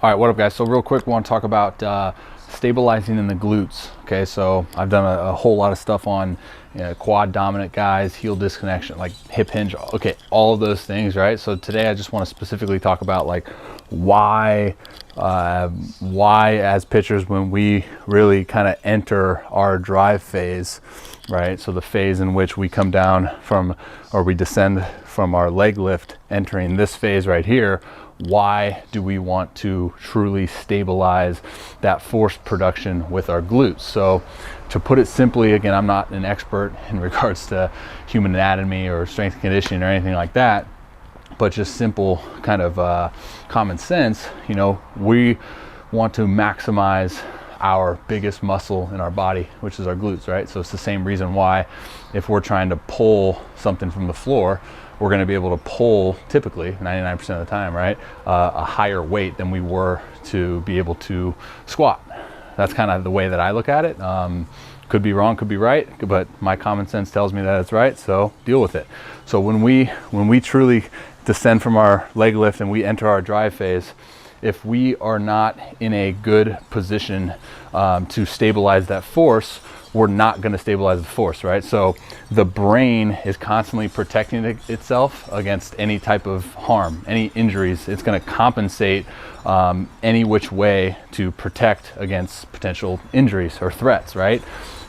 All right, what up guys? So real quick, we want to talk about stabilizing in the glutes. Okay, so I've done a whole lot of stuff on quad dominant guys, heel disconnection, like hip hinge, okay, all of those things, right? So today I just want to specifically talk about like why as pitchers, when we really kind of enter our drive phase, right? So the phase in which we come down from, or we descend from our leg lift, entering this phase right here, why do we want to truly stabilize that force production with our glutes? So to put it simply, again, I'm not an expert in regards to human anatomy or strength and conditioning or anything like that, but just simple kind of common sense, you know, we want to maximize our biggest muscle in our body, which is our glutes, right? So it's the same reason why if we're trying to pull something from the floor, we're going to be able to pull, typically 99% of the time, right, a higher weight than we were to be able to squat. That's kind of the way that I look at it. Could be wrong, could be right, but my common sense tells me that it's right, so deal with it. So when we truly descend from our leg lift and we enter our drive phase, if we are not in a good position to stabilize that force, we're not going to stabilize the force, right? So the brain is constantly protecting itself against any type of harm, any injuries. It's going to compensate any which way to protect against potential injuries or threats, right?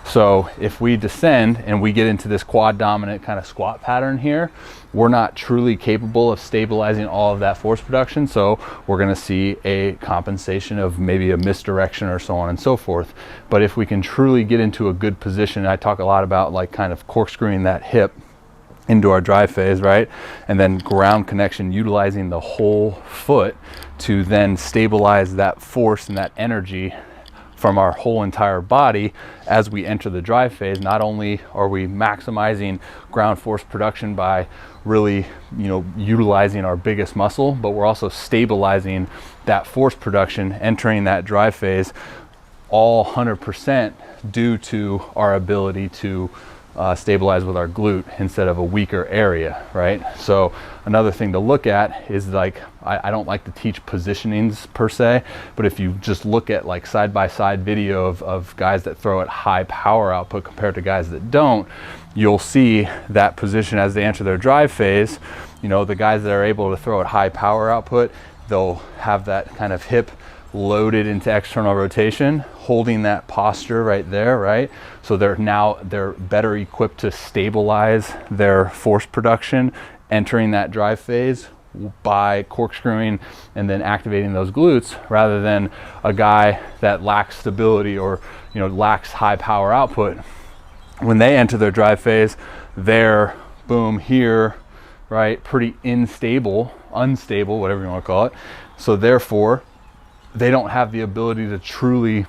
So if we descend and we get into this quad dominant kind of squat pattern here, we're not truly capable of stabilizing all of that force production. So we're going to see a compensation of maybe a misdirection or so on and so forth. But if we can truly get into a good position, I talk a lot about like kind of corkscrewing that hip into our drive phase, right? And then ground connection, utilizing the whole foot to then stabilize that force and that energy from our whole entire body as we enter the drive phase. Not only are we maximizing ground force production by really, you know, utilizing our biggest muscle, but we're also stabilizing that force production entering that drive phase, all 100% due to our ability to stabilize with our glute instead of a weaker area, right? So another thing to look at is like, I don't like to teach positionings per se, but if you just look at like side-by-side video of guys that throw at high power output compared to guys that don't, you'll see that position as they enter their drive phase. You know, the guys that are able to throw at high power output, they'll have that kind of hip loaded into external rotation, holding that posture right there, right? So they're better equipped to stabilize their force production entering that drive phase by corkscrewing and then activating those glutes, rather than a guy that lacks stability or, you know, lacks high power output. When they enter their drive phase, they're boom here, right? Pretty unstable, whatever you want to call it. So therefore, they don't have the ability to truly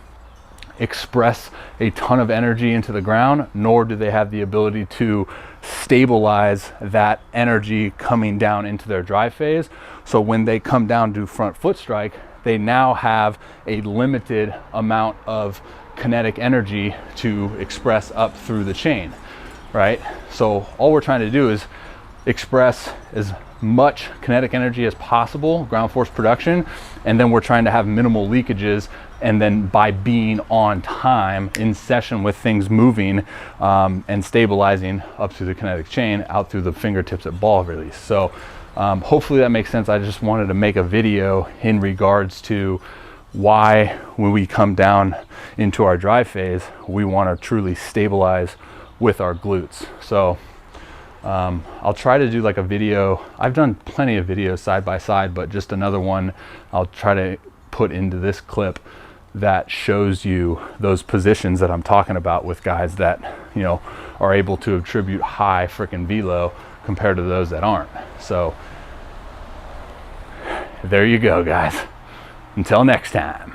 express a ton of energy into the ground, nor do they have the ability to stabilize that energy coming down into their drive phase. So when they come down to front foot strike, they now have a limited amount of kinetic energy to express up through the chain, right? So all we're trying to do is express as much kinetic energy as possible, ground force production, and then we're trying to have minimal leakages, and then by being on time in session with things moving and stabilizing up through the kinetic chain out through the fingertips at ball release. So hopefully that makes sense. I just wanted to make a video in regards to why when we come down into our drive phase, we want to truly stabilize with our glutes. So I'll try to do like a video. I've done plenty of videos side by side, but just another one I'll try to put into this clip that shows you those positions that I'm talking about with guys that, you know, are able to attribute high freaking velo compared to those that aren't. So there you go, guys. Until next time.